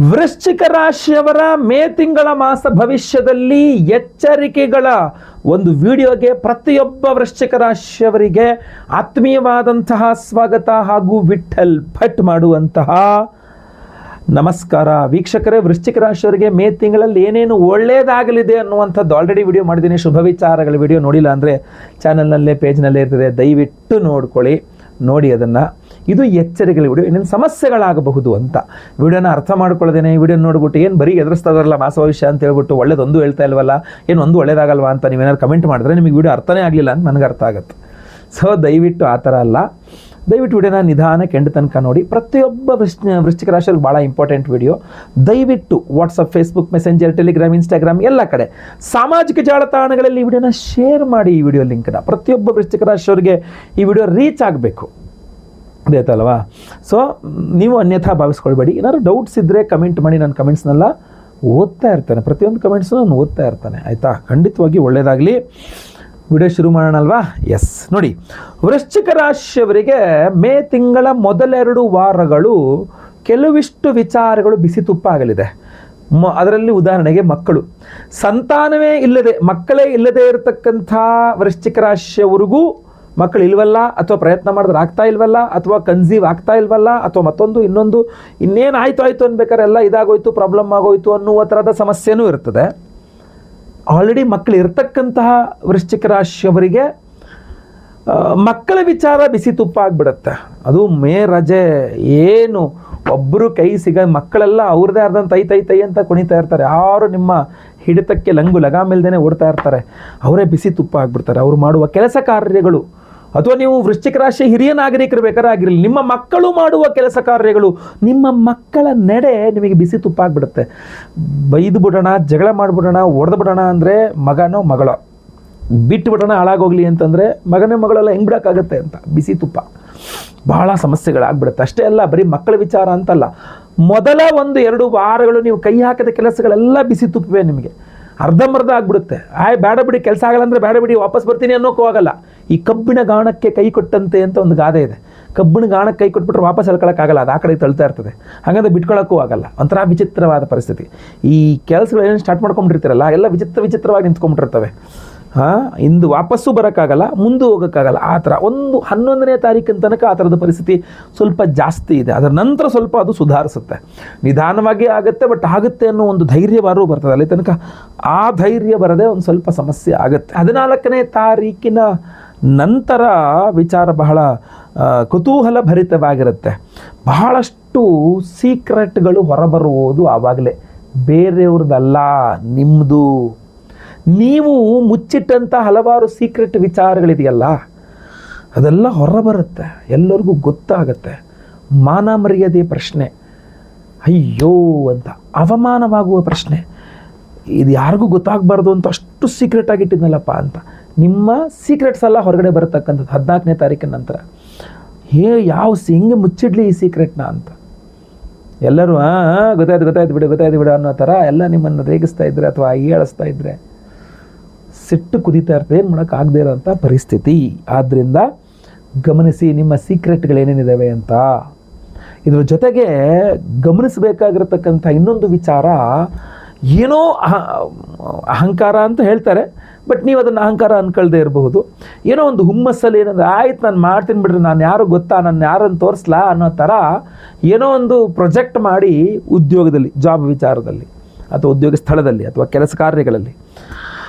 ವೃಶ್ಚಿಕ ರಾಶಿಯವರ ಮೇ ತಿಂಗಳ ಮಾಸ ಭವಿಷ್ಯದಲ್ಲಿ ಎಚ್ಚರಿಕೆಗಳ ಒಂದು ವಿಡಿಯೋಗೆ ಪ್ರತಿಯೊಬ್ಬ ವೃಶ್ಚಿಕ ರಾಶಿಯವರಿಗೆ ಆತ್ಮೀಯವಾದಂತಹ ಸ್ವಾಗತ ಹಾಗೂ ವಿಠಲ್ ಭಟ್ ಮಾಡುವಂತಹ ನಮಸ್ಕಾರ. ವೀಕ್ಷಕರೇ, ವೃಶ್ಚಿಕ ರಾಶಿಯವರಿಗೆ ಮೇ ತಿಂಗಳಲ್ಲಿ ಏನೇನು ಒಳ್ಳೆಯದಾಗಲಿದೆ ಅನ್ನುವಂಥದ್ದು ಆಲ್ರೆಡಿ ವಿಡಿಯೋ ಮಾಡಿದ್ದೀನಿ. ಶುಭ ವಿಚಾರಗಳ ವಿಡಿಯೋ ನೋಡಿಲ್ಲ ಅಂದರೆ ಚಾನಲ್ನಲ್ಲೇ ಪೇಜ್ನಲ್ಲೇ ಇರ್ತದೆ, ದಯವಿಟ್ಟು ನೋಡಿ ಅದನ್ನು. ಇದು ಎಚ್ಚರಿಕೆಗಳ ವಿಡಿಯೋ, ಇನ್ನೇನು ಸಮಸ್ಯೆಗಳಾಗಬಹುದು ಅಂತ. ವಿಡಿಯೋನ ಅರ್ಥ ಮಾಡ್ಕೊಳ್ಳೋದೇನೆ ಈ ವಿಡಿಯೋ ನೋಡ್ಬಿಟ್ಟು ಏನು ಬರೀ ಎದುರಿಸ್ತಾರಲ್ಲ ಮಾಸ ಭವಿಷ್ಯ ಅಂತ ಹೇಳ್ಬಿಟ್ಟು ಒಳ್ಳೇದೊಂದು ಹೇಳ್ತಾ ಇಲ್ವಲ್ಲ, ಏನು ಒಂದು ಒಳ್ಳೇದಾಗಲ್ವಾ ಅಂತ ನೀವೇನಾದ್ರು ಕಮೆಂಟ್ ಮಾಡಿದ್ರೆ ನಿಮಗೆ ವಿಡಿಯೋ ಅರ್ಥನೇ ಆಗಲಿಲ್ಲ ಅಂತ ನನಗೆ ಅರ್ಥ ಆಗುತ್ತೆ. ಸೊ ದಯವಿಟ್ಟು ಆ ಥರ ಅಲ್ಲ, ದಯವಿಟ್ಟು ವಿಡಿಯೋನ ನಿಧಾನ ಕೆಂಡು ತನಕ ನೋಡಿ. ಪ್ರತಿಯೊಬ್ಬ ವೃಶ್ಚಿಕ ರಾಶಿಯಲ್ಲಿ ಭಾಳ ಇಂಪಾರ್ಟೆಂಟ್ ವಿಡಿಯೋ. ದಯವಿಟ್ಟು WhatsApp, Facebook, messenger, Telegram, Instagram ಎಲ್ಲ ಕಡೆ ಸಾಮಾಜಿಕ ಜಾಲತಾಣಗಳಲ್ಲಿ ಈ ವಿಡಿಯೋನ ಶೇರ್ ಮಾಡಿ. ಈ ವಿಡಿಯೋ ಲಿಂಕ್ನ ಪ್ರತಿಯೊಬ್ಬ ವೃಶ್ಚಿಕ ರಾಶಿಯವರಿಗೆ ಈ ವಿಡಿಯೋ ರೀಚ್ ಆಗಬೇಕು, ಅದೇತಲ್ವಾ? ಸೊ ನೀವು ಅನ್ಯಥಾ ಭಾವಿಸ್ಕೊಳ್ಬೇಡಿ. ಏನಾದ್ರು ಡೌಟ್ಸ್ ಇದ್ದರೆ ಕಮೆಂಟ್ ಮಾಡಿ, ನಾನು ಕಮೆಂಟ್ಸ್ನೆಲ್ಲ ಓದ್ತಾ ಇರ್ತೇನೆ. ಪ್ರತಿಯೊಂದು ಕಮೆಂಟ್ಸು ನಾನು ಓದ್ತಾ ಇರ್ತೇನೆ, ಆಯಿತಾ? ಖಂಡಿತವಾಗಿ ಒಳ್ಳೆಯದಾಗಲಿ. ವಿಡಿಯೋ ಶುರು ಮಾಡೋಣ ಅಲ್ವಾ? ಎಸ್, ನೋಡಿ, ವೃಶ್ಚಿಕ ರಾಶಿಯವರಿಗೆ ಮೇ ತಿಂಗಳ ಮೊದಲೆರಡು ವಾರಗಳು ಕೆಲವಿಷ್ಟು ವಿಚಾರಗಳು ಬಿಸಿ ತುಪ್ಪ ಆಗಲಿದೆ. ಅದರಲ್ಲಿ ಉದಾಹರಣೆಗೆ ಮಕ್ಕಳು, ಮಕ್ಕಳೇ ಇಲ್ಲದೆ ಇರತಕ್ಕಂಥ ವೃಶ್ಚಿಕ ರಾಶಿಯವರಿಗೂ ಮಕ್ಕಳು ಇಲ್ವಲ್ಲ, ಅಥವಾ ಪ್ರಯತ್ನ ಮಾಡಿದ್ರೆ ಆಗ್ತಾ ಇಲ್ವಲ್ಲ, ಅಥವಾ ಕನ್ಸೀವ್ ಆಗ್ತಾ ಇಲ್ವಲ್ಲ, ಅಥವಾ ಮತ್ತೊಂದು ಇನ್ನೊಂದು ಇನ್ನೇನು ಆಯಿತು ಅನ್ಬೇಕಾದ್ರೆ ಎಲ್ಲ ಇದಾಗೋಯ್ತು, ಪ್ರಾಬ್ಲಮ್ ಆಗೋಯ್ತು ಅನ್ನುವ ಥರದ ಸಮಸ್ಯೆನೂ ಇರ್ತದೆ. ಆಲ್ರೆಡಿ ಮಕ್ಕಳು ಇರ್ತಕ್ಕಂತಹ ವೃಶ್ಚಿಕ ರಾಶಿಯವರಿಗೆ ಮಕ್ಕಳ ವಿಚಾರ ಬಿಸಿ ತುಪ್ಪ ಆಗಿಬಿಡುತ್ತೆ. ಅದು ಮೇ ರಜೆ ಏನು ಒಬ್ಬರು ಕೈ ಮಕ್ಕಳೆಲ್ಲ ಅವ್ರದ್ದೇ ಆರ್ದಂತ ತೈ ಅಂತ ಕುಣಿತಾ ಇರ್ತಾರೆ. ಯಾರು ನಿಮ್ಮ ಹಿಡಿತಕ್ಕೆ ಲಗಾಮಿಲ್ದೇನೆ ಓಡ್ತಾ ಇರ್ತಾರೆ, ಅವರೇ ಬಿಸಿ ತುಪ್ಪ ಆಗಿಬಿಡ್ತಾರೆ. ಅವರು ಮಾಡುವ ಕೆಲಸ ಕಾರ್ಯಗಳು, ಅಥವಾ ನೀವು ವೃಶ್ಚಿಕ ರಾಶಿ ಹಿರಿಯ ನಾಗರಿಕರು ಬೇಕಾದ್ರೆ ಆಗಿರಲಿ, ನಿಮ್ಮ ಮಕ್ಕಳು ಮಾಡುವ ಕೆಲಸ ಕಾರ್ಯಗಳು, ನಿಮ್ಮ ಮಕ್ಕಳ ನಡೆ ನಿಮಗೆ ಬಿಸಿ ತುಪ್ಪ ಆಗಿಬಿಡುತ್ತೆ. ಬೈದು ಬಿಡೋಣ, ಜಗಳ ಮಾಡಿಬಿಡೋಣ, ಹೊಡೆದು ಬಿಡೋಣ ಅಂದರೆ ಮಗನೋ ಮಗಳೋ, ಬಿಟ್ಟುಬಿಡೋಣ ಹಾಳಾಗೋಗ್ಲಿ ಅಂತಂದರೆ ಮಗನೇ ಮಗಳೆಲ್ಲ ಹೆಂಗೆ ಬಿಡೋಕ್ಕಾಗತ್ತೆ ಅಂತ ಬಿಸಿ ತುಪ್ಪ. ಭಾಳ ಸಮಸ್ಯೆಗಳಾಗ್ಬಿಡುತ್ತೆ. ಅಷ್ಟೇ ಅಲ್ಲ, ಬರೀ ಮಕ್ಕಳ ವಿಚಾರ ಅಂತಲ್ಲ, ಮೊದಲ 1-2 ವಾರಗಳು ನೀವು ಕೈ ಹಾಕಿದ ಕೆಲಸಗಳೆಲ್ಲ ಬಿಸಿ ತುಪ್ಪವೇ. ನಿಮಗೆ ಅರ್ಧಂಬರ್ಧ ಆಗ್ಬಿಡುತ್ತೆ. ಬೇಡ ಬಿಡಿ, ಕೆಲಸ ಆಗಲ್ಲ ಅಂದರೆ ಬೇಡ ಬಿಡಿ, ವಾಪಸ್ ಬರ್ತೀನಿ ಅನ್ನೋಕ್ಕೂ ಆಗಲ್ಲ. ಈ ಕಬ್ಬಿಣ ಗಾಣಕ್ಕೆ ಕೈ ಕೊಟ್ಟಂತೆ ಅಂತ ಒಂದು ಗಾದೆ ಇದೆ. ಕಬ್ಬಿಣ ಗಾಣಕ್ಕೆ ಕೈ ಕೊಟ್ಬಿಟ್ರೆ ವಾಪಸ್ ಎಳ್ಕೊಳಕ್ಕಾಗಲ್ಲ, ಅದು ಆ ಕಡೆ ತಳ್ತಾ ಇರ್ತದೆ. ಹಾಗಾದ್ರೆ ಬಿಟ್ಕೊಳ್ಳೋಕ್ಕೂ ಆಗಲ್ಲ. ಒಂಥರ ವಿಚಿತ್ರವಾದ ಪರಿಸ್ಥಿತಿ. ಈ ಕೆಲಸಗಳು ಏನು ಸ್ಟಾರ್ಟ್ ಮಾಡ್ಕೊಂಡ್ಬಿಟ್ಟಿರ್ತೀರಲ್ಲ, ಎಲ್ಲ ವಿಚಿತ್ರವಾಗಿ ನಿಂತ್ಕೊಂಡ್ಬಿಟ್ಟಿರ್ತವೆ. ಇಂದು ವಾಪಸ್ಸು ಬರೋಕ್ಕಾಗಲ್ಲ, ಮುಂದೆ ಹೋಗೋಕ್ಕಾಗಲ್ಲ. ಆ ಥರ 11ನೇ ತಾರೀಕಿನ ತನಕ ಆ ಥರದ ಪರಿಸ್ಥಿತಿ ಸ್ವಲ್ಪ ಜಾಸ್ತಿ ಇದೆ. ಅದರ ನಂತರ ಸ್ವಲ್ಪ ಅದು ಸುಧಾರಿಸುತ್ತೆ, ನಿಧಾನವಾಗಿ ಆಗುತ್ತೆ. ಬಟ್ ಆಗುತ್ತೆ ಅನ್ನೋ ಒಂದು ಧೈರ್ಯವಾರು ಬರ್ತದೆ. ಅಲ್ಲಿ ತನಕ ಆ ಧೈರ್ಯ ಬರದೆ ಒಂದು ಸ್ವಲ್ಪ ಸಮಸ್ಯೆ ಆಗುತ್ತೆ. 14ನೇ ತಾರೀಕಿನ ನಂತರ ವಿಚಾರ ಬಹಳ ಕುತೂಹಲ ಭರಿತವಾಗಿರುತ್ತೆ. ಬಹಳಷ್ಟು ಸೀಕ್ರೆಟ್ಗಳು ಹೊರಬರುವುದು ಆವಾಗಲೇ, ಬೇರೆಯವ್ರದ್ದಲ್ಲ, ನಿಮ್ಮದು. ನೀವು ಮುಚ್ಚಿಟ್ಟಂಥ ಹಲವಾರು ಸೀಕ್ರೆಟ್ ವಿಚಾರಗಳಿದೆಯಲ್ಲ, ಅದೆಲ್ಲ ಹೊರಬರುತ್ತೆ, ಎಲ್ಲರಿಗೂ ಗೊತ್ತಾಗತ್ತೆ. ಮಾನ ಮರ್ಯಾದೆ ಪ್ರಶ್ನೆ, ಅಯ್ಯೋ ಅಂತ ಅವಮಾನವಾಗುವ ಪ್ರಶ್ನೆ, ಇದು ಯಾರಿಗೂ ಗೊತ್ತಾಗಬಾರ್ದು ಅಂತ ಅಷ್ಟು ಸೀಕ್ರೆಟ್ ಆಗಿಟ್ಟಿದ್ನಲ್ಲಪ್ಪ ಅಂತ. ನಿಮ್ಮ ಸೀಕ್ರೆಟ್ಸ್ ಎಲ್ಲ ಹೊರಗಡೆ ಬರತಕ್ಕಂಥದ್ದು 14ನೇ ತಾರೀಕಿನ ನಂತರ. ಹೆಂಗೆ ಮುಚ್ಚಿಡ್ಲಿ ಈ ಸೀಕ್ರೆಟ್ನ ಅಂತ ಎಲ್ಲರೂ ಗೊತ್ತಾಯ್ತು ಬಿಡು ಅನ್ನೋ ಥರ ಎಲ್ಲ ನಿಮ್ಮನ್ನು ರೇಗಿಸ್ತಾ ಇದ್ರೆ ಅಥವಾ ಹೀಯಾಳಿಸ್ತಾ ಇದ್ರೆ ಸಿಟ್ಟು ಕುದೀತಾ ಇರ್ತದೆ, ಏನು ಮಾಡೋಕ್ಕಾಗದೇ ಇರೋಂಥ ಪರಿಸ್ಥಿತಿ. ಆದ್ದರಿಂದ ಗಮನಿಸಿ ನಿಮ್ಮ ಸೀಕ್ರೆಟ್ಗಳೇನೇನಿದ್ದಾವೆ ಅಂತ. ಇದ್ರ ಜೊತೆಗೆ ಗಮನಿಸಬೇಕಾಗಿರತಕ್ಕಂಥ ಇನ್ನೊಂದು ವಿಚಾರ, ಏನೋ ಅಹಂಕಾರ ಅಂತ ಹೇಳ್ತಾರೆ, ಬಟ್ ನೀವು ಅದನ್ನು ಅಹಂಕಾರ ಅನ್ಕೊಳ್ದೇ ಇರಬಹುದು. ಏನೋ ಒಂದು ಹುಮ್ಮಸ್ಸಲ್ಲಿ ಏನಂದ್ರೆ, ಆಯ್ತು ನಾನು ಮಾಡ್ತೀನಿ ಬಿಡ್ರಿ, ನಾನು ಯಾರು ಗೊತ್ತಾ, ನಾನು ಯಾರನ್ನು ತೋರಿಸ್ಲಾ ಅನ್ನೋ ಥರ ಏನೋ ಒಂದು ಪ್ರೊಜೆಕ್ಟ್ ಮಾಡಿ ಉದ್ಯೋಗದಲ್ಲಿ, ಜಾಬ್ ವಿಚಾರದಲ್ಲಿ, ಅಥವಾ ಉದ್ಯೋಗ ಸ್ಥಳದಲ್ಲಿ, ಅಥವಾ ಕೆಲಸ ಕಾರ್ಯಗಳಲ್ಲಿ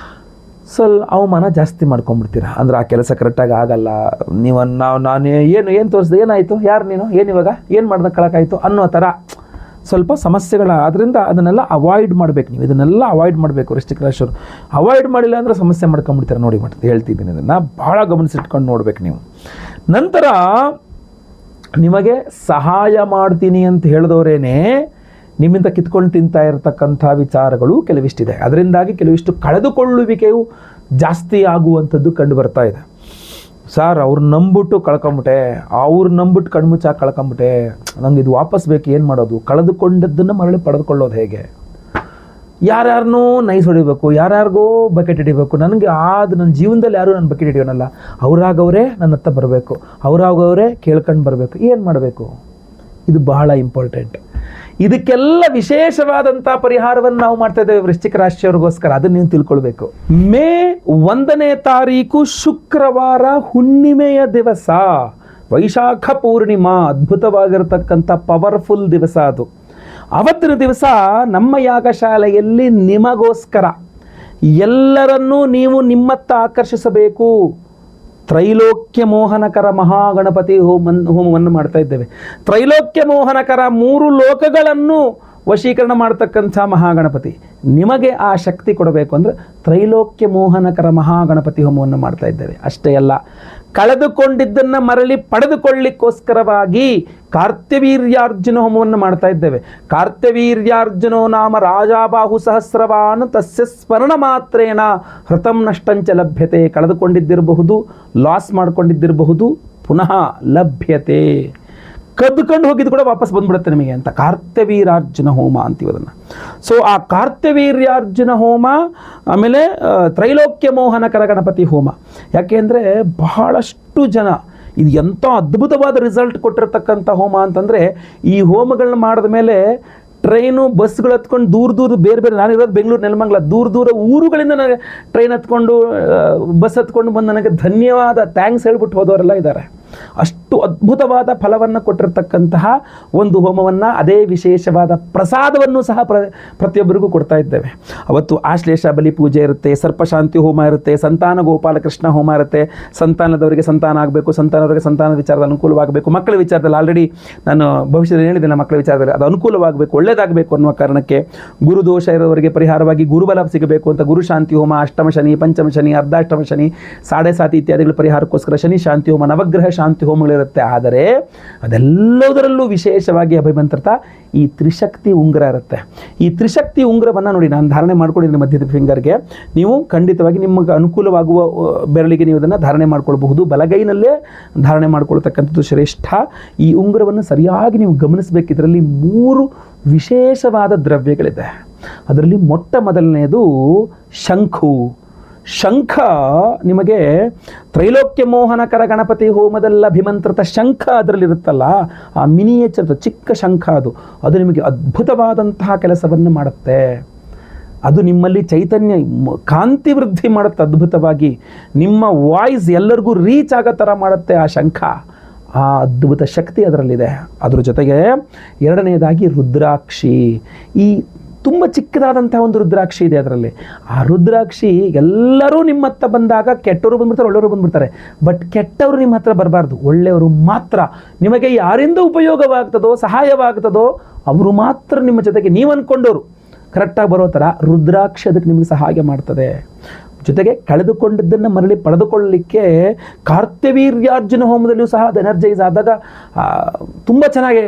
ಸ್ವಲ್ಪ ಅವಮಾನ ಜಾಸ್ತಿ ಮಾಡ್ಕೊಂಡ್ಬಿಡ್ತೀರ. ಅಂದರೆ ಆ ಕೆಲಸ ಕರೆಕ್ಟಾಗಿ ಆಗಲ್ಲ, ನಾನು ಏನು ತೋರಿಸ್ದೆ, ಏನಾಯಿತು, ಯಾರು ನೀನು, ಏನಿವಾಗ ಏನು ಮಾಡ್ದಕ್ಕಾಯ್ತು ಅನ್ನೋ ಥರ ಸ್ವಲ್ಪ ಸಮಸ್ಯೆಗಳ. ಆದ್ದರಿಂದ ಅದನ್ನೆಲ್ಲ ಅವಾಯ್ಡ್ ಮಾಡಬೇಕು. ನೀವು ಇದನ್ನೆಲ್ಲ ಅವಾಯ್ಡ್ ಮಾಡಬೇಕು. ವೃಶ್ಚಿಕ ರಾಶಿಯವರು ಅವಾಯ್ಡ್ ಮಾಡಿಲ್ಲ ಅಂದರೆ ಸಮಸ್ಯೆ ಮಾಡ್ಕೊಂಡ್ಬಿಡ್ತಾರೆ. ನೋಡಿ ಹೇಳ್ತಿದ್ದೀನಿ, ಇದನ್ನು ಭಾಳ ಗಮನಿಸಿಟ್ಕೊಂಡು ನೋಡ್ಬೇಕು ನೀವು. ನಂತರ ನಿಮಗೆ ಸಹಾಯ ಮಾಡ್ತೀನಿ ಅಂತ ಹೇಳಿದವರೇನೆ ನಿಮ್ಮಿಂದ ಕಿತ್ಕೊಂಡು ತಿಂತಾ ಇರತಕ್ಕಂಥ ವಿಚಾರಗಳು ಕೆಲವಿಷ್ಟಿದೆ. ಅದರಿಂದಾಗಿ ಕೆಲವಿಷ್ಟು ಕಳೆದುಕೊಳ್ಳುವಿಕೆಯು ಜಾಸ್ತಿ ಆಗುವಂಥದ್ದು ಕಂಡು ಬರ್ತಾ ಇದೆ. ಸರ್, ಅವ್ರು ನಂಬಿಟ್ಟು ಕಳ್ಕೊಂಬಿಟ್ಟೆ, ಕಣ್ಮುಚ್ಚಾಗಿ ಕಳ್ಕೊಂಬಿಟ್ಟೆ, ನಂಗೆ ಇದು ವಾಪಸ್ ಬೇಕು, ಏನು ಮಾಡೋದು? ಕಳೆದುಕೊಂಡದ್ದನ್ನು ಮರಳಿ ಪಡೆದುಕೊಳ್ಳೋದು ಹೇಗೆ? ಯಾರ್ಯಾರನ್ನೂ ನೈಸ್ ಹೊಡಿಬೇಕು, ಯಾರ್ಯಾರಿಗೋ ಬಕೆಟ್ ಹಿಡಿಬೇಕು. ನನಗೆ ನನ್ನ ಜೀವನದಲ್ಲಿ ಯಾರು ನನ್ನ ಬಕೆಟ್ ಹಿಡಿಯೋನಲ್ಲ, ಅವರಾಗವರೇ ನನ್ನ ಹತ್ತ ಬರಬೇಕು, ಅವರಾಗವರೇ ಕೇಳ್ಕೊಂಡು ಬರಬೇಕು. ಏನು ಮಾಡಬೇಕು? ಇದು ಬಹಳ ಇಂಪಾರ್ಟೆಂಟ್. ಇದಕ್ಕೆಲ್ಲ ವಿಶೇಷವಾದಂಥ ಪರಿಹಾರವನ್ನು ನಾವು ಮಾಡ್ತಾ ಇದ್ದೇವೆ ವೃಶ್ಚಿಕ ರಾಶಿಯವರಿಗೋಸ್ಕರ. ಅದನ್ನು ನೀವು ತಿಳ್ಕೊಳ್ಬೇಕು. ಮೇ 1ನೇ ತಾರೀಕು ಶುಕ್ರವಾರ ಹುಣ್ಣಿಮೆಯ ದಿವಸ, ವೈಶಾಖ ಪೂರ್ಣಿಮಾ, ಅದ್ಭುತವಾಗಿರತಕ್ಕಂಥ ಪವರ್ಫುಲ್ ದಿವಸ ಅದು. ಅವತ್ತಿನ ದಿವಸ ನಮ್ಮ ಯಾಗಶಾಲೆಯಲ್ಲಿ ನಿಮಗೋಸ್ಕರ ಎಲ್ಲರನ್ನೂ ನೀವು ನಿಮ್ಮತ್ತ ಆಕರ್ಷಿಸಬೇಕು. ತ್ರೈಲೋಕ್ಯ ಮೋಹನಕರ ಮಹಾಗಣಪತಿ ಹೋಮವನ್ನು ಮಾಡ್ತಾ ಇದ್ದೇವೆ. ತ್ರೈಲೋಕ್ಯ ಮೋಹನಕರ 3 ಲೋಕಗಳನ್ನು ವಶೀಕರಣ ಮಾಡ್ತಕ್ಕಂಥ ಮಹಾಗಣಪತಿ ನಿಮಗೆ ಆ ಶಕ್ತಿ ಕೊಡಬೇಕು ಅಂದರೆ ತ್ರೈಲೋಕ್ಯ ಮೋಹನಕರ ಮಹಾಗಣಪತಿ ಹೋಮವನ್ನು ಮಾಡ್ತಾ ಇದ್ದೇವೆ. ಅಷ್ಟೇ ಅಲ್ಲ, ಕಳೆದುಕೊಂಡಿದ್ದನ್ನು ಮರಳಿ ಪಡೆದುಕೊಳ್ಳಿಕ್ಕೋಸ್ಕರವಾಗಿ ಕಾರ್ತ್ಯವೀರ್ಯಾರ್ಜುನ ಹೋಮವನ್ನು ಮಾಡ್ತಾ ಇದ್ದೇವೆ. ಕಾರ್ತ್ಯವೀರ್ಯಾರ್ಜುನೋ ನಾಮ ರಾಜಾಬಾಹು ಸಹಸ್ರವಾನ್ ತಸ್ಯ ಸ್ಮರಣ ಮಾತ್ರೇಣ ಹೃತಂ ನಷ್ಟಂಚ ಲಭ್ಯತೆ. ಕಳೆದುಕೊಂಡಿದ್ದಿರಬಹುದು, ಲಾಸ್ ಮಾಡ್ಕೊಂಡಿದ್ದಿರಬಹುದು, ಪುನಃ ಲಭ್ಯತೆ. ಕದ್ದುಕೊಂಡು ಹೋಗಿದ್ದು ಕೂಡ ವಾಪಸ್ ಬಂದ್ಬಿಡುತ್ತೆ ನಿಮಗೆ ಅಂತ ಕಾರ್ತ್ಯವೀರ್ಯಾರ್ಜುನ ಹೋಮ ಅಂತೀವಿ ಅದನ್ನು. ಸೊ ಆ ಕಾರ್ತ್ಯವೀರ್ಯಾರ್ಜುನ ಹೋಮ, ಆಮೇಲೆ ತ್ರೈಲೋಕ್ಯ ಮೋಹನಕರ ಗಣಪತಿ ಹೋಮ. ಯಾಕೆಂದರೆ ಬಹಳಷ್ಟು ಜನ ಇದು ಎಂಥ ಅದ್ಭುತವಾದ ರಿಸಲ್ಟ್ ಕೊಟ್ಟಿರ್ತಕ್ಕಂಥ ಹೋಮ ಅಂತಂದರೆ, ಈ ಹೋಮಗಳನ್ನ ಮಾಡಿದ ಮೇಲೆ ಟ್ರೈನು ಬಸ್ಗಳು ಹತ್ಕೊಂಡು ದೂರ ಬೇರೆ ಬೇರೆ, ನಾನಿರೋದು ಬೆಂಗಳೂರು ನೆಲಮಂಗಲ, ದೂರ ಊರುಗಳಿಂದ ನನಗೆ ಟ್ರೈನ್ ಹತ್ಕೊಂಡು ಬಸ್ ಹತ್ಕೊಂಡು ಬಂದು ನನಗೆ ಧನ್ಯವಾದ ಥ್ಯಾಂಕ್ಸ್ ಹೇಳ್ಬಿಟ್ಟು ಹೋದವರೆಲ್ಲ ಇದ್ದಾರೆ. ಅಷ್ಟು ಅದ್ಭುತವಾದ ಫಲವನ್ನು ಕೊಟ್ಟಿರ್ತಕ್ಕಂತಹ ಒಂದು ಹೋಮವನ್ನು, ಅದೇ ವಿಶೇಷವಾದ ಪ್ರಸಾದವನ್ನು ಸಹ ಪ್ರತಿಯೊಬ್ಬರಿಗೂ ಕೊಡ್ತಾ ಇದ್ದೇವೆ. ಅವತ್ತು ಆಶ್ಲೇಷ ಬಲಿ ಪೂಜೆ ಇರುತ್ತೆ, ಸರ್ಪಶಾಂತಿ ಹೋಮ ಇರುತ್ತೆ, ಸಂತಾನ ಗೋಪಾಲಕೃಷ್ಣ ಹೋಮ ಇರುತ್ತೆ. ಸಂತಾನದವರಿಗೆ ಸಂತಾನ ಆಗಬೇಕು, ಸಂತಾನದವರಿಗೆ ಸಂತಾನದ ವಿಚಾರದ ಅನುಕೂಲವಾಗಬೇಕು, ಮಕ್ಕಳ ವಿಚಾರದಲ್ಲಿ ಆಲ್ರೆಡಿ ನಾನು ಭವಿಷ್ಯದಲ್ಲಿ ಹೇಳಿದ್ದೇನೆ, ಮಕ್ಕಳ ವಿಚಾರದಲ್ಲಿ ಅದು ಅನುಕೂಲವಾಗಬೇಕು, ಒಳ್ಳೆಯದಾಗಬೇಕು ಅನ್ನುವ ಕಾರಣಕ್ಕೆ, ಗುರುದೋಷ ಇರೋವರಿಗೆ ಪರಿಹಾರವಾಗಿ ಗುರುಬಲ ಸಿಗಬೇಕು ಅಂತ ಗುರು ಶಾಂತಿ ಹೋಮ, ಅಷ್ಟಮ ಶನಿ, ಪಂಚಮ ಶನಿ, ಅರ್ಧಾಷ್ಟಮ ಶನಿ, 7.5 ಇತ್ಯಾದಿಗಳ ಪರಿಹಾರಕ್ಕೋಸ್ಕರ ಶನಿ ಶಾಂತಿ ಹೋಮ, ನವಗ್ರಹ ಶಾಂತಿ ಹೋಮಗಳಿರುತ್ತೆ. ಆದರೆ ಅದೆಲ್ಲದರಲ್ಲೂ ವಿಶೇಷವಾಗಿ ಅಭಿಮಂತ್ರಿತ ಈ ತ್ರಿಶಕ್ತಿ ಉಂಗುರ ಇರುತ್ತೆ. ಈ ತ್ರಿಶಕ್ತಿ ಉಂಗುರವನ್ನು ನೋಡಿ ನಾನು ಧಾರಣೆ ಮಾಡ್ಕೊಂಡಿದ್ದೀನಿ ಮಧ್ಯದ ಫಿಂಗರ್ಗೆ. ನೀವು ಖಂಡಿತವಾಗಿ ನಿಮಗೆ ಅನುಕೂಲವಾಗುವ ಬೆರಳಿಗೆ ನೀವು ಅದನ್ನು ಧಾರಣೆ ಮಾಡ್ಕೊಳ್ಬಹುದು. ಬಲಗೈನಲ್ಲೇ ಧಾರಣೆ ಮಾಡ್ಕೊಳ್ತಕ್ಕಂಥದ್ದು ಶ್ರೇಷ್ಠ. ಈ ಉಂಗುರವನ್ನು ಸರಿಯಾಗಿ ನೀವು ಗಮನಿಸಬೇಕು. ಇದರಲ್ಲಿ 3 ವಿಶೇಷವಾದ ದ್ರವ್ಯಗಳಿದೆ. ಅದರಲ್ಲಿ ಮೊಟ್ಟ ಮೊದಲನೆಯದು ಶಂಖು. ಶಂಖ ನಿಮಗೆ ತ್ರೈಲೋಕ್ಯ ಮೋಹನಕರ ಗಣಪತಿ ಹೋಮದಲ್ಲಿ ಅಭಿಮಂತ್ರಿತ ಶಂಖ ಅದರಲ್ಲಿರುತ್ತಲ್ಲ, ಆ ಮಿನಿಯೇಚರ್ ಚಿಕ್ಕ ಶಂಖ, ಅದು ನಿಮಗೆ ಅದ್ಭುತವಾದಂತಹ ಕೆಲಸವನ್ನು ಮಾಡುತ್ತೆ. ಅದು ನಿಮ್ಮಲ್ಲಿ ಚೈತನ್ಯ, ಕಾಂತಿ ವೃದ್ಧಿ ಮಾಡುತ್ತೆ ಅದ್ಭುತವಾಗಿ. ನಿಮ್ಮ ವಾಯ್ಸ್ ಎಲ್ಲರಿಗೂ ರೀಚ್ ಆಗೋ ಥರ ಮಾಡುತ್ತೆ ಆ ಶಂಖ. ಆ ಅದ್ಭುತ ಶಕ್ತಿ ಅದರಲ್ಲಿದೆ. ಅದರ ಜೊತೆಗೆ ಎರಡನೆಯದಾಗಿ ರುದ್ರಾಕ್ಷಿ. ಈ ತುಂಬ ಚಿಕ್ಕದಾದಂಥ ಒಂದು ರುದ್ರಾಕ್ಷಿ ಇದೆ ಅದರಲ್ಲಿ. ಆ ರುದ್ರಾಕ್ಷಿ ಎಲ್ಲರೂ ನಿಮ್ಮ ಹತ್ರ ಬಂದಾಗ ಕೆಟ್ಟವರು ಬಂದ್ಬಿಡ್ತಾರೆ, ಒಳ್ಳೆಯವರು ಬಂದ್ಬಿಡ್ತಾರೆ. ಬಟ್ ಕೆಟ್ಟವರು ನಿಮ್ಮ ಹತ್ರ ಬರಬಾರ್ದು, ಒಳ್ಳೆಯವರು ಮಾತ್ರ. ನಿಮಗೆ ಯಾರಿಂದ ಉಪಯೋಗವಾಗ್ತದೋ, ಸಹಾಯವಾಗ್ತದೋ ಅವರು ಮಾತ್ರ ನಿಮ್ಮ ಜೊತೆಗೆ, ನೀವು ಅಂದ್ಕೊಂಡವರು ಕರೆಕ್ಟಾಗಿ ಬರೋ ಥರ ರುದ್ರಾಕ್ಷಿ ಅದಕ್ಕೆ ನಿಮಗೆ ಸಹಾಯ ಮಾಡ್ತದೆ. ಜೊತೆಗೆ ಕಳೆದುಕೊಂಡಿದ್ದನ್ನು ಮರಳಿ ಪಡೆದುಕೊಳ್ಳಲಿಕ್ಕೆ ಕಾರ್ತ್ಯವೀರ್ಯಾರ್ಜುನ ಹೋಮದಲ್ಲಿಯೂ ಸಹ ಅದು ಎನರ್ಜೈಸ್ ಆದಾಗ ತುಂಬ ಚೆನ್ನಾಗಿ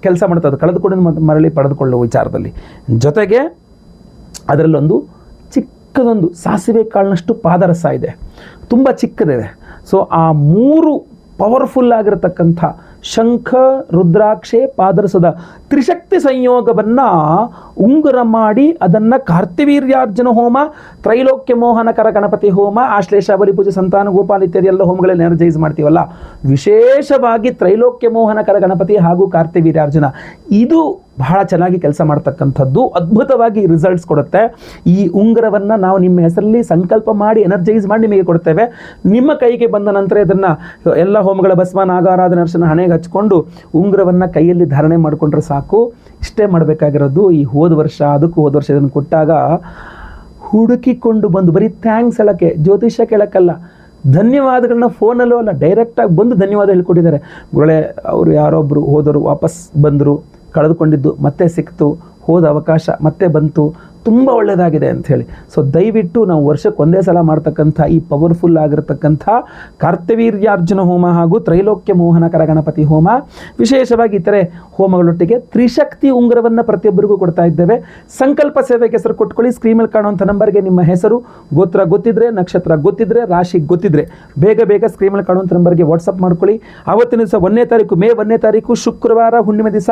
ಕೆಲಸ ಮಾಡ್ತದೆ, ಕಳೆದುಕೊಂಡಿದ್ದು ಮರಳಿ ಪಡೆದುಕೊಳ್ಳುವ ವಿಚಾರದಲ್ಲಿ. ಜೊತೆಗೆ ಅದರಲ್ಲೊಂದು ಚಿಕ್ಕದೊಂದು ಸಾಸಿವೆ ಕಾಳಿನಷ್ಟು ಪಾದರಸ ಇದೆ, ತುಂಬ ಚಿಕ್ಕದಿದೆ. ಸೊ ಆ 3 ಪವರ್ಫುಲ್ ಆಗಿರತಕ್ಕಂಥ ಶಂಖ, ರುದ್ರಾಕ್ಷೆ, ಪಾದರಸದ ತ್ರಿಶಕ್ತಿ ಸಂಯೋಗವನ್ನು ಉಂಗುರ ಮಾಡಿ ಅದನ್ನು ಕಾರ್ತ್ಯವೀರ್ಯಾರ್ಜುನ ಹೋಮ, ತ್ರೈಲೋಕ್ಯ ಮೋಹನಕರ ಗಣಪತಿ ಹೋಮ, ಆಶ್ಲೇಷ ಬಲಿ ಪೂಜೆ, ಸಂತಾನ ಗೋಪಾಲ ಇತ್ಯಾದಿ ಎಲ್ಲ ಹೋಮಗಳಲ್ಲಿ ಎನರ್ಜೈಸ್ ಮಾಡ್ತೀವಲ್ಲ, ವಿಶೇಷವಾಗಿ ತ್ರೈಲೋಕ್ಯ ಮೋಹನಕರ ಗಣಪತಿ ಹಾಗೂ ಕಾರ್ತ್ಯವೀರ್ಯಾರ್ಜುನ ಇದು ಬಹಳ ಚೆನ್ನಾಗಿ ಕೆಲಸ ಮಾಡ್ತಕ್ಕಂಥದ್ದು, ಅದ್ಭುತವಾಗಿ ರಿಸಲ್ಟ್ಸ್ ಕೊಡುತ್ತೆ. ಈ ಉಂಗುರವನ್ನು ನಾವು ನಿಮ್ಮ ಹೆಸರಲ್ಲಿ ಸಂಕಲ್ಪ ಮಾಡಿ ಎನರ್ಜೈಸ್ ಮಾಡಿ ನಿಮಗೆ ಕೊಡ್ತೇವೆ. ನಿಮ್ಮ ಕೈಗೆ ಬಂದ ನಂತರ ಇದನ್ನು ಎಲ್ಲ ಹೋಮಗಳ ಭಸ್ಮ, ನಾಗಾರಾಧನೆ, ಅರ್ಶನ ಹಣೆಗೆ ಹಚ್ಕೊಂಡು ಉಂಗುರವನ್ನು ಕೈಯಲ್ಲಿ ಧಾರಣೆ ಮಾಡಿಕೊಂಡ್ರೆ ಸಾಕು. ಇಷ್ಟೇ ಮಾಡಬೇಕಾಗಿರೋದು. ಈ ಹೋದ ವರ್ಷ ಇದನ್ನು ಕೊಟ್ಟಾಗ ಹುಡುಕಿಕೊಂಡು ಬಂದು ಬರೀ ಥ್ಯಾಂಕ್ಸ್ ಹೇಳೋಕ್ಕೆ, ಜ್ಯೋತಿಷ್ಯ ಕೇಳೋಕ್ಕಲ್ಲ, ಧನ್ಯವಾದಗಳನ್ನ ಫೋನಲ್ಲೂ ಅಲ್ಲ, ಡೈರೆಕ್ಟಾಗಿ ಬಂದು ಧನ್ಯವಾದ ಹೇಳ್ಕೊಟ್ಟಿದ್ದಾರೆ. ಗುರುಗಳೇ, ಅವರು ಯಾರೊಬ್ಬರು ಹೋದರು, ವಾಪಸ್ ಬಂದರು, ಕಳೆದುಕೊಂಡಿದ್ದು ಮತ್ತೆ ಸಿಕ್ತು, ಹೋದ ಅವಕಾಶ ಮತ್ತೆ ಬಂತು, ತುಂಬ ಒಳ್ಳೆಯದಾಗಿದೆ ಅಂಥೇಳಿ. ಸೊ ದಯವಿಟ್ಟು ನಾವು ವರ್ಷಕ್ಕೆ ಒಂದೇ ಸಲ ಮಾಡ್ತಕ್ಕಂಥ ಈ ಪವರ್ಫುಲ್ ಆಗಿರತಕ್ಕಂಥ ಕಾರ್ತ್ಯವೀರ್ಯಾರ್ಜುನ ಹೋಮ ಹಾಗೂ ತ್ರೈಲೋಕ್ಯ ಮೋಹನಕರ ಗಣಪತಿ ಹೋಮ, ವಿಶೇಷವಾಗಿ ಇತರೆ ಹೋಮಗಳೊಟ್ಟಿಗೆ ತ್ರಿಶಕ್ತಿ ಉಂಗುರವನ್ನು ಪ್ರತಿಯೊಬ್ಬರಿಗೂ ಕೊಡ್ತಾ ಇದ್ದೇವೆ. ಸಂಕಲ್ಪ ಸೇವೆಗೆ ಹೆಸರು ಕೊಟ್ಕೊಳ್ಳಿ. ಸ್ಕ್ರೀನಲ್ಲಿ ಕಾಣುವಂಥ ನಂಬರ್ಗೆ ನಿಮ್ಮ ಹೆಸರು, ಗೋತ್ರ ಗೊತ್ತಿದ್ರೆ, ನಕ್ಷತ್ರ ಗೊತ್ತಿದ್ರೆ, ರಾಶಿ ಗೊತ್ತಿದ್ರೆ ಬೇಗ ಸ್ಕ್ರೀನಲ್ಲಿ ಕಾಣುವಂಥ ನಂಬರ್ಗೆ ವಾಟ್ಸಪ್ ಮಾಡ್ಕೊಳ್ಳಿ. ಆವತ್ತಿನ ದಿವಸ 1ನೇ ತಾರೀಕು, ಮೇ 1ನೇ ತಾರೀಕು ಶುಕ್ರವಾರ ಹುಣ್ಣಿಮೆ ದಿವಸ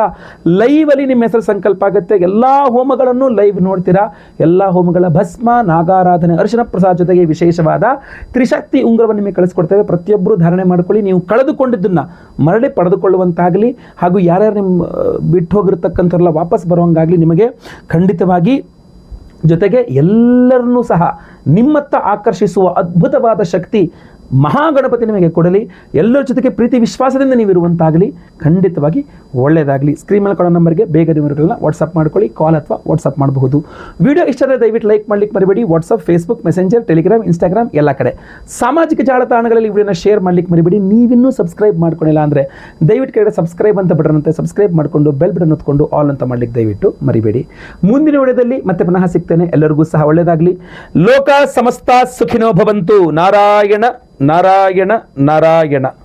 ಲೈವಲ್ಲಿ ನಿಮ್ಮ ಹೆಸರು ಸಂಕಲ್ಪ ಆಗುತ್ತೆ. ಎಲ್ಲ ಹೋಮಗಳನ್ನು ಲೈವ್ ನೋಡ್ತೀರಾ. ಎಲ್ಲ ಹೋಮಗಳ ಭಸ್ಮ, ನಾಗಾರಾಧನೆ, ಅರಿಶಿನ ಪ್ರಸಾದ ಜೊತೆಗೆ ವಿಶೇಷವಾದ ತ್ರಿಶಕ್ತಿ ಉಂಗುರವನ್ನು ನಿಮಗೆ ಕಳಿಸ್ಕೊಡ್ತೇವೆ. ಪ್ರತಿಯೊಬ್ಬರು ಧಾರಣೆ ಮಾಡ್ಕೊಳ್ಳಿ. ನೀವು ಕಳೆದುಕೊಂಡಿದ್ದನ್ನು ಮರಳಿ ಪಡೆದುಕೊಳ್ಳುವಂತಾಗಲಿ, ಹಾಗೂ ಯಾರ್ಯಾರು ನಿಮ್ಮ ಬಿಟ್ಟು ಹೋಗಿರ್ತಕ್ಕಂಥವ್ರೆಲ್ಲ ವಾಪಸ್ ಬರುವಂಗಾಗಲಿ ನಿಮಗೆ ಖಂಡಿತವಾಗಿ. ಜೊತೆಗೆ ಎಲ್ಲರನ್ನೂ ಸಹ ನಿಮ್ಮತ್ತ ಆಕರ್ಷಿಸುವ ಅದ್ಭುತವಾದ ಶಕ್ತಿ ಮಹಾಗಣಪತಿ ನಿಮಗೆ ಕೊಡಲಿ. ಎಲ್ಲರ ಜೊತೆಗೆ ಪ್ರೀತಿ ವಿಶ್ವಾಸದಿಂದ ನೀವಿರುವಂತಾಗಲಿ. ಖಂಡಿತವಾಗಿ ಒಳ್ಳೆಯದಾಗಲಿ. ಸ್ಕ್ರೀನ್ ಮೇಲೆ ಕೊಡೋ ನಂಬರ್ಗೆ ಬೇಗ ನಿಮ್ಮಗಳನ್ನ ವಾಟ್ಸಪ್ ಮಾಡ್ಕೊಳ್ಳಿ, ಕಾಲ್ ಅಥವಾ ವಾಟ್ಸಪ್ ಮಾಡಬಹುದು. ವಿಡಿಯೋ ಇಷ್ಟ ಆದರೆ ದಯವಿಟ್ಟು ಲೈಕ್ ಮಾಡ್ಲಿಕ್ಕೆ ಮರಿಬೇಡಿ. WhatsApp, Facebook, messenger, Telegram, Instagram ಎಲ್ಲ ಕಡೆ ಸಾಮಾಜಿಕ ಜಾಲತಾಣಗಳಲ್ಲಿ ವಿಡಿಯೋನ ಶೇರ್ ಮಾಡ್ಲಿಕ್ಕೆ ಮರಿಬೇಡಿ. ನೀವಿನ್ನೂ ಸಬ್ಸ್ಕ್ರೈಬ್ ಮಾಡ್ಕೊಂಡಿಲ್ಲ ಅಂದರೆ ದಯವಿಟ್ಟು ಕೆಳಗಡೆ ಸಬ್ಸ್ಕ್ರೈಬ್ ಅಂತ ಬಟನ್ ಅಂತ ಸಬ್ಸ್ಕ್ರೈಬ್ ಮಾಡಿಕೊಂಡು ಬೆಲ್ ಬಟನ್ ಹೊತ್ಕೊಂಡು ಆಲ್ ಅಂತ ಮಾಡ್ಲಿಕ್ಕೆ ದಯವಿಟ್ಟು ಮರಿಬೇಡಿ. ಮುಂದಿನ ವಿಡಿಯೋದಲ್ಲಿ ಮತ್ತೆ ಪುನಃ ಸಿಗ್ತೇನೆ. ಎಲ್ಲರಿಗೂ ಸಹ ಒಳ್ಳೆಯದಾಗಲಿ. ಲೋಕ ಸಮಸ್ತ ಸುಖಿನೋ ಭವಂತು. ನಾರಾಯಣ ನಾರಾಯಣ ನಾರಾಯಣ.